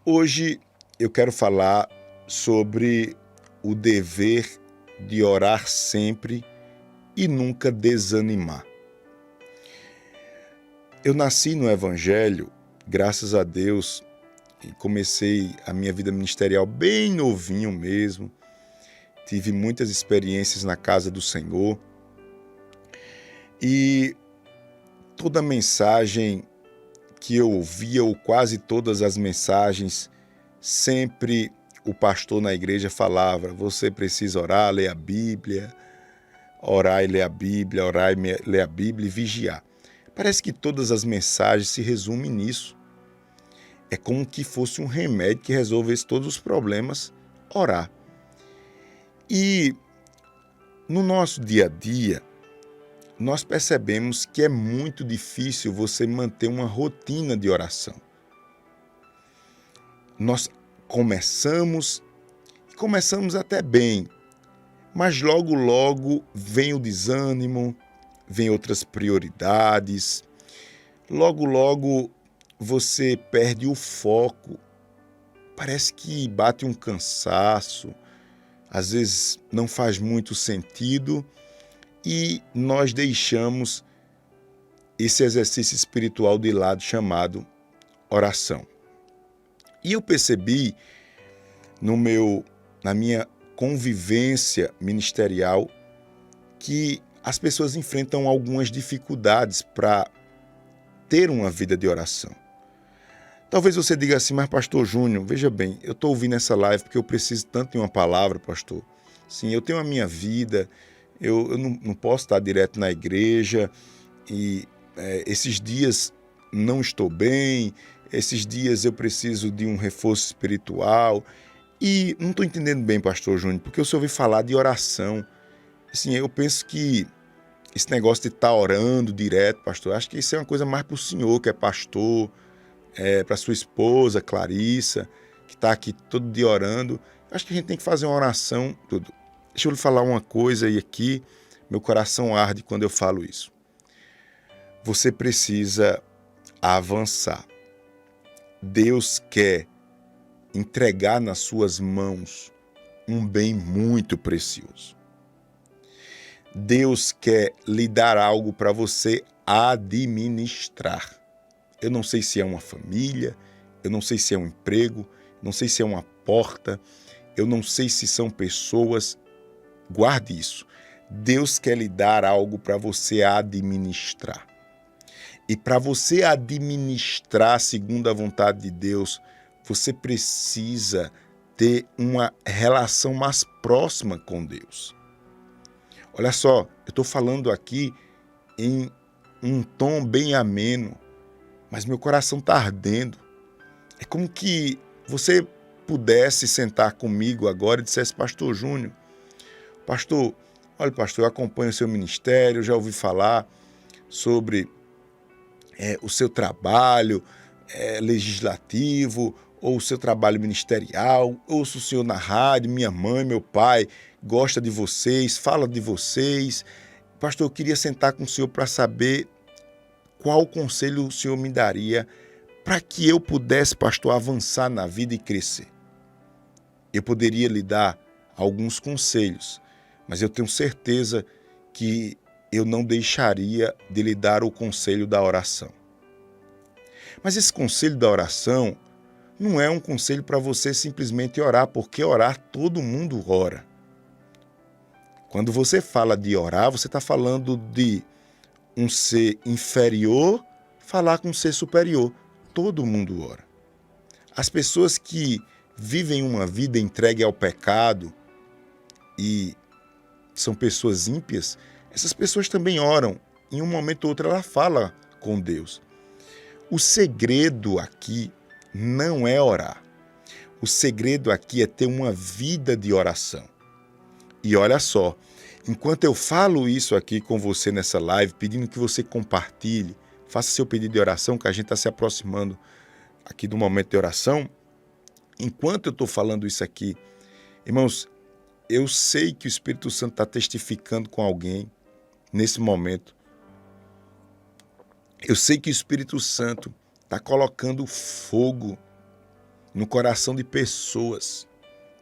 Hoje eu quero falar sobre o dever de orar sempre e nunca desanimar. Eu nasci no Evangelho, graças a Deus, e comecei a minha vida ministerial bem novinho mesmo. Tive muitas experiências na casa do Senhor e toda mensagem que eu ouvia, ou quase todas as mensagens, sempre o pastor na igreja falava: você precisa orar, ler a Bíblia, orar e ler a Bíblia, orar e ler a Bíblia e vigiar. Parece que todas as mensagens se resumem nisso. É como que fosse um remédio que resolvesse todos os problemas, orar. E no nosso dia a dia, nós percebemos que é muito difícil você manter uma rotina de oração. Nós começamos até bem, mas logo vem o desânimo, vem outras prioridades, logo você perde o foco, parece que bate um cansaço, às vezes não faz muito sentido e nós deixamos esse exercício espiritual de lado chamado oração. E eu percebi na minha convivência ministerial que as pessoas enfrentam algumas dificuldades para ter uma vida de oração. Talvez você diga assim: mas pastor Júnior, veja bem, eu estou ouvindo essa live porque eu preciso tanto de uma palavra, pastor. Sim, eu tenho a minha vida, eu não posso estar direto na igreja e esses dias não estou bem, esses dias eu preciso de um reforço espiritual. E não estou entendendo bem, pastor Júnior, porque eu só ouvi falar de oração. Assim, eu penso que esse negócio de estar orando direto, pastor, acho que isso é uma coisa mais para o senhor, que é pastor, para sua esposa, Clarissa, que está aqui todo dia orando. Acho que a gente tem que fazer uma oração, tudo. Deixa eu lhe falar uma coisa e aqui, meu coração arde quando eu falo isso. Você precisa avançar. Deus quer entregar nas suas mãos um bem muito precioso. Deus quer lhe dar algo para você administrar. Eu não sei se é uma família, eu não sei se é um emprego, não sei se é uma porta, eu não sei se são pessoas. Guarde isso. Deus quer lhe dar algo para você administrar. E para você administrar segundo a vontade de Deus, você precisa ter uma relação mais próxima com Deus. Olha só, eu estou falando aqui em um tom bem ameno, mas meu coração está ardendo. É como que você pudesse sentar comigo agora e dissesse: pastor Júnior, pastor, olha pastor, eu acompanho o seu ministério, já ouvi falar sobre o seu trabalho legislativo, ou o seu trabalho ministerial, ouço o senhor na rádio, minha mãe, meu pai gosta de vocês, fala de vocês. Pastor, eu queria sentar com o senhor para saber qual conselho o senhor me daria para que eu pudesse, pastor, avançar na vida e crescer. Eu poderia lhe dar alguns conselhos, mas eu tenho certeza que eu não deixaria de lhe dar o conselho da oração. Mas esse conselho da oração não é um conselho para você simplesmente orar, porque orar todo mundo ora. Quando você fala de orar, você está falando de um ser inferior falar com um ser superior. Todo mundo ora. As pessoas que vivem uma vida entregue ao pecado e são pessoas ímpias, essas pessoas também oram. Em um momento ou outro ela fala com Deus. O segredo aqui não é orar. O segredo aqui é ter uma vida de oração. E olha só, enquanto eu falo isso aqui com você nessa live, pedindo que você compartilhe, faça seu pedido de oração, que a gente está se aproximando aqui do momento de oração. Enquanto eu estou falando isso aqui, irmãos, eu sei que o Espírito Santo está testificando com alguém nesse momento. Eu sei que o Espírito Santo está colocando fogo no coração de pessoas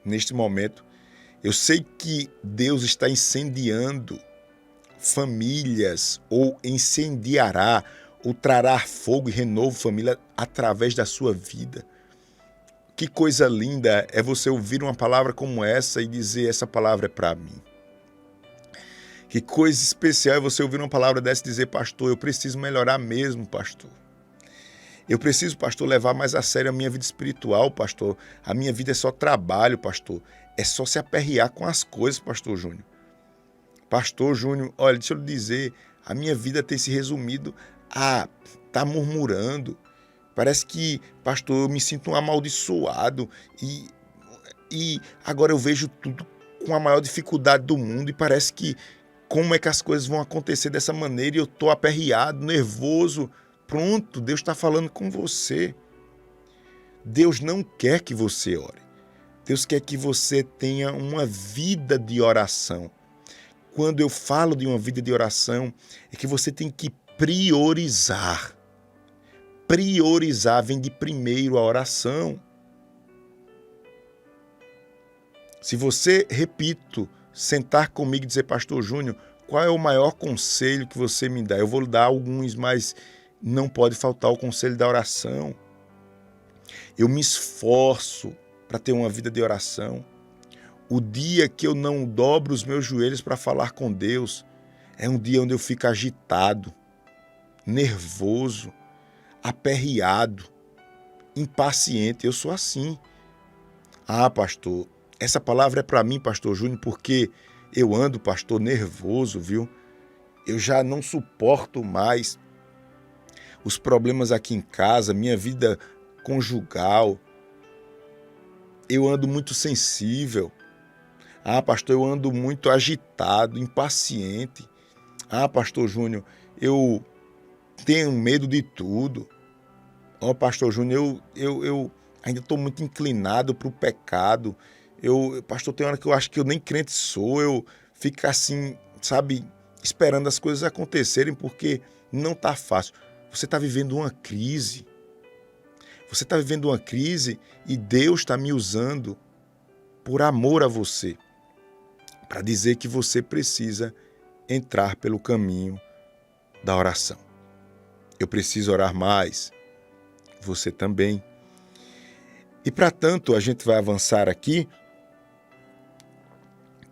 neste momento. Eu sei que Deus está incendiando famílias, ou incendiará, ou trará fogo e renovo família através da sua vida. Que coisa linda é você ouvir uma palavra como essa e dizer: essa palavra é para mim. Que coisa especial é você ouvir uma palavra dessa e dizer: pastor, eu preciso melhorar mesmo, pastor. Eu preciso, pastor, levar mais a sério a minha vida espiritual, pastor. A minha vida é só trabalho, pastor. É só se aperrear com as coisas, pastor Júnior. Pastor Júnior, olha, deixa eu lhe dizer, a minha vida tem se resumido a estar murmurando. Parece que, pastor, eu me sinto um amaldiçoado e agora eu vejo tudo com a maior dificuldade do mundo e parece que como é que as coisas vão acontecer dessa maneira e eu estou aperreado, nervoso. Pronto, Deus está falando com você. Deus não quer que você ore. Deus quer que você tenha uma vida de oração. Quando eu falo de uma vida de oração, é que você tem que priorizar. Priorizar vem de primeiro a oração. Se você, repito, sentar comigo e dizer: pastor Júnior, qual é o maior conselho que você me dá? Eu vou lhe dar alguns, mas não pode faltar o conselho da oração. Eu me esforço para ter uma vida de oração. O dia que eu não dobro os meus joelhos para falar com Deus é um dia onde eu fico agitado, nervoso, aperreado, impaciente. Eu sou assim. Ah, pastor, essa palavra é para mim, pastor Júnior, porque eu ando, pastor, nervoso, viu? Eu já não suporto mais os problemas aqui em casa, minha vida conjugal. Eu ando muito sensível. Ah, pastor, eu ando muito agitado, impaciente. Ah, pastor Júnior, eu tenho medo de tudo. Ó, pastor Júnior, eu ainda estou muito inclinado para o pecado. Pastor, tem hora que eu acho que eu nem crente sou. Eu fico assim, sabe, esperando as coisas acontecerem porque não está fácil. Você está vivendo uma crise. Você está vivendo uma crise e Deus está me usando por amor a você, para dizer que você precisa entrar pelo caminho da oração. Eu preciso orar mais, você também. E para tanto, a gente vai avançar aqui.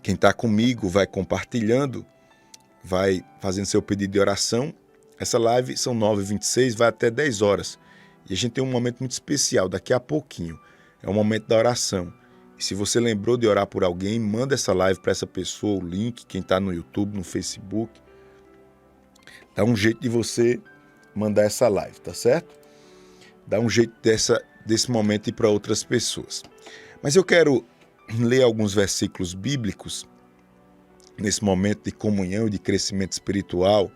Quem está comigo vai compartilhando, vai fazendo seu pedido de oração. Essa live são 9h26, vai até 10 horas. E a gente tem um momento muito especial daqui a pouquinho. É o momento da oração. E se você lembrou de orar por alguém, manda essa live para essa pessoa, o link, quem está no YouTube, no Facebook. Dá um jeito de você mandar essa live, tá certo? Dá um jeito desse momento ir para outras pessoas. Mas eu quero ler alguns versículos bíblicos nesse momento de comunhão e de crescimento espiritual.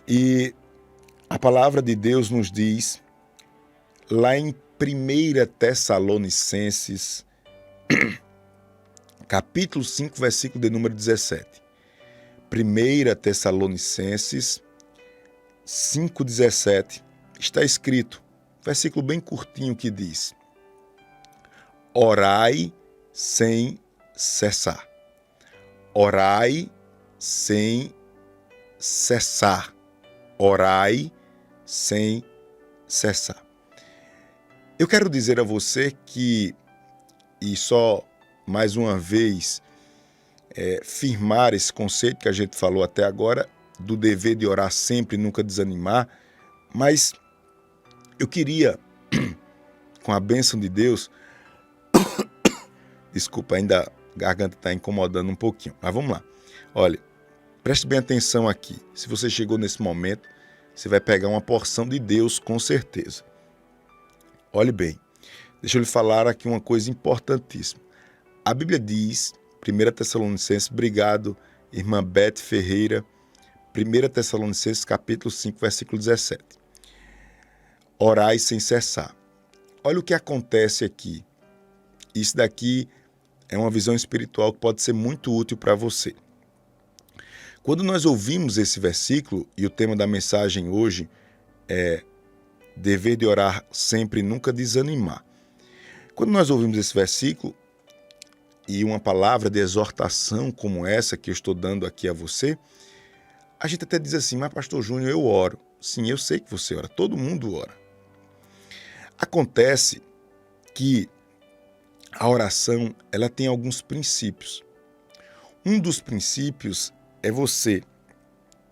E a palavra de Deus nos diz, lá em 1 Tessalonicenses, capítulo 5, versículo de número 17. 1 Tessalonicenses 5,17, está escrito, versículo bem curtinho que diz: orai sem cessar. Orai sem cessar. Orai sem cessar. Eu quero dizer a você que, e só mais uma vez, firmar esse conceito que a gente falou até agora, do dever de orar sempre e nunca desanimar, mas eu queria, com a bênção de Deus, desculpa, ainda a garganta está incomodando um pouquinho, mas vamos lá. Olha, preste bem atenção aqui. Se você chegou nesse momento, você vai pegar uma porção de Deus com certeza. Olhe bem, deixa eu lhe falar aqui uma coisa importantíssima. A Bíblia diz, 1 Tessalonicenses, obrigado, irmã Beth Ferreira, 1 Tessalonicenses capítulo 5, versículo 17. Orai sem cessar. Olha o que acontece aqui. Isso daqui é uma visão espiritual que pode ser muito útil para você. Quando nós ouvimos esse versículo, e o tema da mensagem hoje é dever de orar sempre e nunca desanimar. Quando nós ouvimos esse versículo e uma palavra de exortação como essa que eu estou dando aqui a você, a gente até diz assim, mas pastor Júnior, eu oro. Sim, eu sei que você ora, todo mundo ora. Acontece que a oração, ela tem alguns princípios. Um dos princípios é você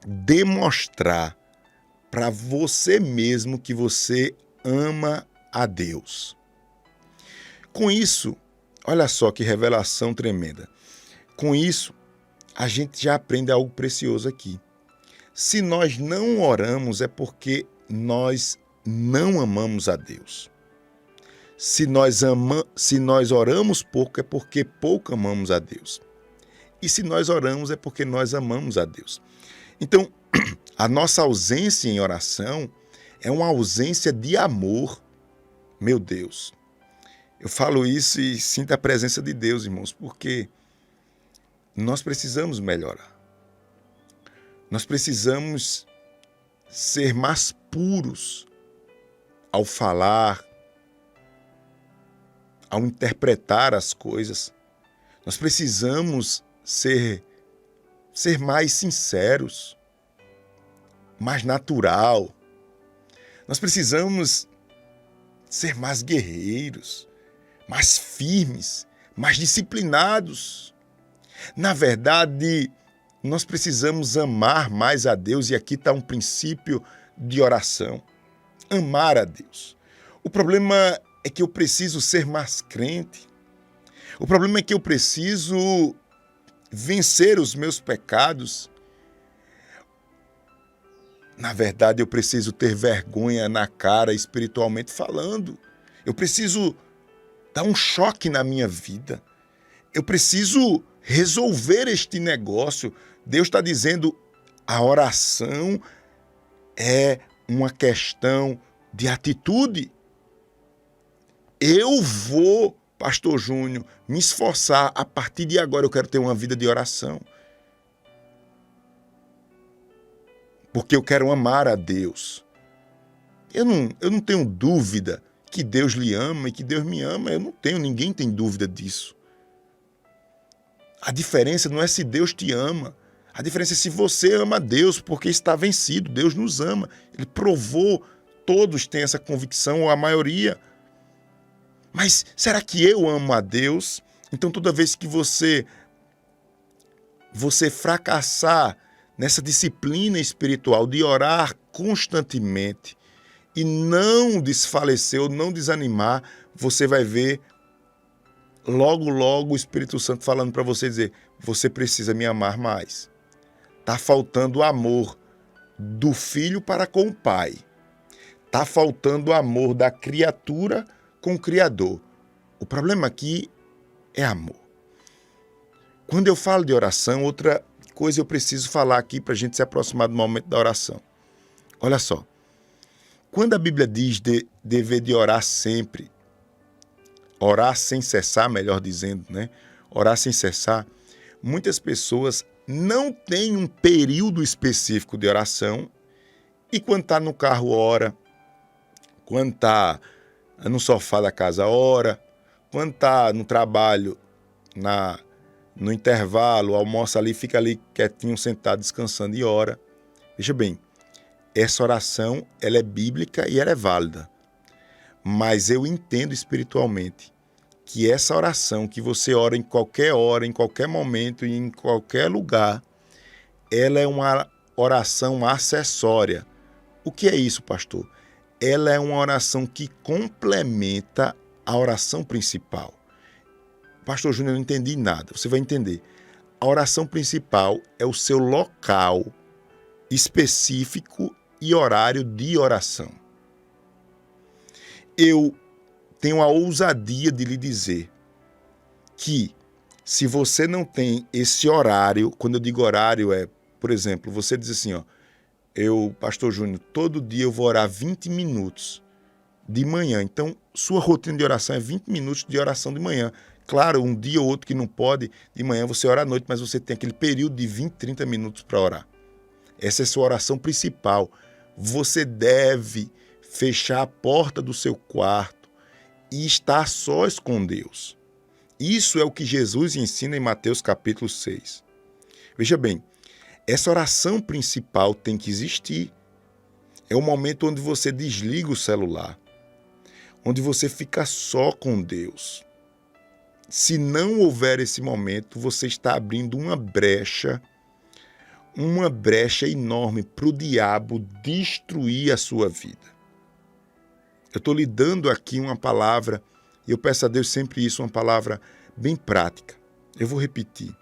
demonstrar para você mesmo que você ama a Deus. Com isso, olha só que revelação tremenda. Com isso, a gente já aprende algo precioso aqui. Se nós não oramos, é porque nós não amamos a Deus. Se nós oramos pouco, é porque pouco amamos a Deus. E se nós oramos, é porque nós amamos a Deus. Então, a nossa ausência em oração é uma ausência de amor. Meu Deus, eu falo isso e sinto a presença de Deus, irmãos, porque nós precisamos melhorar. Nós precisamos ser mais puros ao falar, ao interpretar as coisas. Nós precisamos ser mais sinceros, mais natural. Nós precisamos ser mais guerreiros, mais firmes, mais disciplinados. Na verdade, nós precisamos amar mais a Deus, e aqui está um princípio de oração. Amar a Deus. O problema é que eu preciso ser mais crente. O problema é que eu preciso vencer os meus pecados. Na verdade, eu preciso ter vergonha na cara, espiritualmente falando. Eu preciso dar um choque na minha vida. Eu preciso resolver este negócio. Deus está dizendo, a oração é uma questão de atitude. Eu vou, pastor Júnior, me esforçar. A partir de agora eu quero ter uma vida de oração. Porque eu quero amar a Deus. Eu não tenho dúvida que Deus lhe ama e que Deus me ama. Eu não tenho, ninguém tem dúvida disso. A diferença não é se Deus te ama. A diferença é se você ama a Deus, porque está vencido. Deus nos ama. Ele provou, todos têm essa convicção, ou a maioria. Mas será que eu amo a Deus? Então toda vez que você fracassar nessa disciplina espiritual de orar constantemente e não desfalecer ou não desanimar, você vai ver logo o Espírito Santo falando para você dizer, você precisa me amar mais. Está faltando amor do filho para com o pai. Está faltando amor da criatura com o Criador. O problema aqui é amor. Quando eu falo de oração, outra coisa eu preciso falar aqui para a gente se aproximar do momento da oração. Olha só. Quando a Bíblia diz dever de orar sempre, orar sem cessar, melhor dizendo, né? Orar sem cessar, muitas pessoas não têm um período específico de oração e quando está no carro ora, quando está no sofá da casa ora, quando está no trabalho, no intervalo, almoça ali, fica ali quietinho, sentado, descansando e ora. Veja bem, essa oração ela é bíblica e ela é válida. Mas eu entendo espiritualmente que essa oração que você ora, em qualquer momento e em qualquer lugar, ela é uma oração acessória. O que é isso, pastor? Ela é uma oração que complementa a oração principal. Pastor Júnior, eu não entendi nada. Você vai entender. A oração principal é o seu local específico e horário de oração. Eu tenho a ousadia de lhe dizer que se você não tem esse horário, quando eu digo horário por exemplo, você diz assim, pastor Júnior, todo dia eu vou orar 20 minutos de manhã. Então, sua rotina de oração é 20 minutos de oração de manhã. Claro, um dia ou outro que não pode, de manhã você ora à noite, mas você tem aquele período de 20, 30 minutos para orar. Essa é a sua oração principal. Você deve fechar a porta do seu quarto e estar sós com Deus. Isso é o que Jesus ensina em Mateus capítulo 6. Veja bem, essa oração principal tem que existir. É o momento onde você desliga o celular, onde você fica só com Deus. Se não houver esse momento, você está abrindo uma brecha enorme para o diabo destruir a sua vida. Eu estou lhe dando aqui uma palavra, e eu peço a Deus sempre isso, uma palavra bem prática. Eu vou repetir.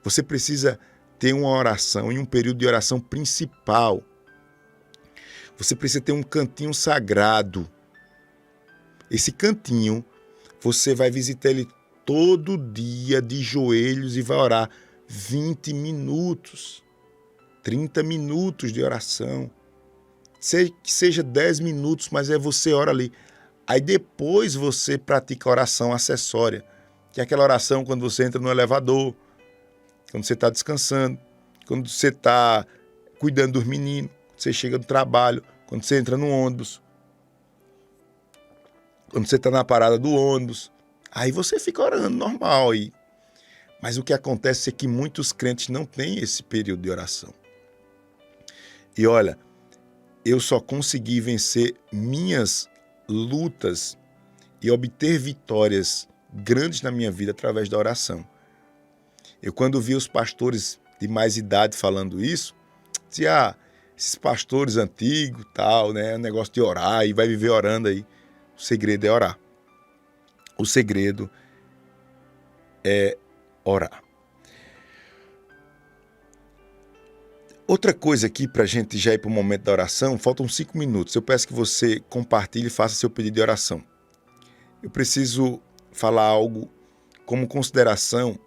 Você precisa ter uma oração e um período de oração principal. Você precisa ter um cantinho sagrado. Esse cantinho, você vai visitar ele todo dia de joelhos e vai orar 20 minutos, 30 minutos de oração. Que seja 10 minutos, mas você ora ali. Aí depois você pratica a oração acessória, que é aquela oração quando você entra no elevador, quando você está descansando, quando você está cuidando dos meninos, quando você chega do trabalho, quando você entra no ônibus, quando você está na parada do ônibus. Aí você fica orando normal aí. Mas o que acontece é que muitos crentes não têm esse período de oração. E olha, eu só consegui vencer minhas lutas e obter vitórias grandes na minha vida através da oração. Eu, quando vi os pastores de mais idade falando isso, dizia, esses pastores antigos, tal, né, negócio de orar e vai viver orando aí. O segredo é orar. O segredo é orar. Outra coisa aqui, para a gente já ir para o momento da oração, faltam 5 minutos. Eu peço que você compartilhe e faça seu pedido de oração. Eu preciso falar algo como consideração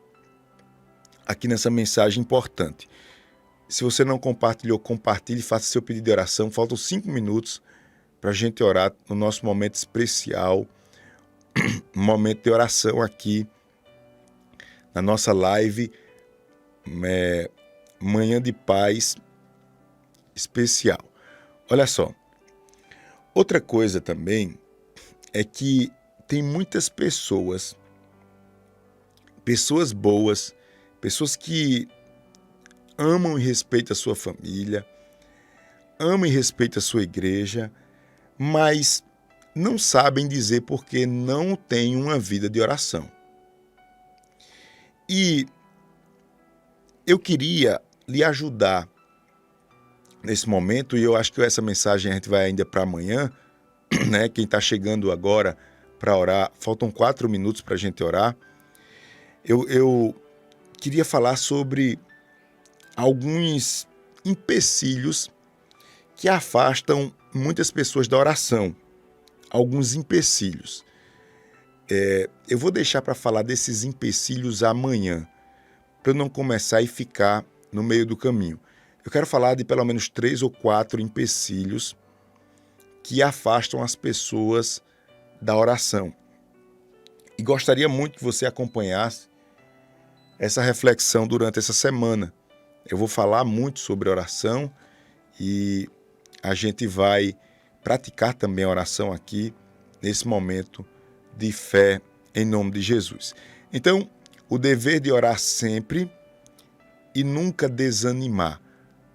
aqui nessa mensagem importante. Se você não compartilhou, compartilhe e faça seu pedido de oração. Faltam 5 minutos para a gente orar no nosso momento especial, um momento de oração aqui na nossa live Manhã de Paz especial. Olha só, outra coisa também é que tem muitas pessoas boas, pessoas que amam e respeitam a sua família, amam e respeitam a sua igreja, mas não sabem dizer porque não têm uma vida de oração. E eu queria lhe ajudar nesse momento, e eu acho que essa mensagem a gente vai ainda para amanhã, né? Quem está chegando agora para orar, faltam 4 minutos para a gente orar. Eu queria falar sobre alguns empecilhos que afastam muitas pessoas da oração. Alguns empecilhos. Eu vou deixar para falar desses empecilhos amanhã, para eu não começar e ficar no meio do caminho. Eu quero falar de pelo menos 3 ou 4 empecilhos que afastam as pessoas da oração. E gostaria muito que você acompanhasse essa reflexão durante essa semana. Eu vou falar muito sobre oração e a gente vai praticar também a oração aqui nesse momento de fé em nome de Jesus. Então, o dever de orar sempre e nunca desanimar.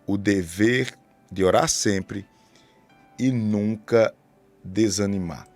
O dever de orar sempre e nunca desanimar.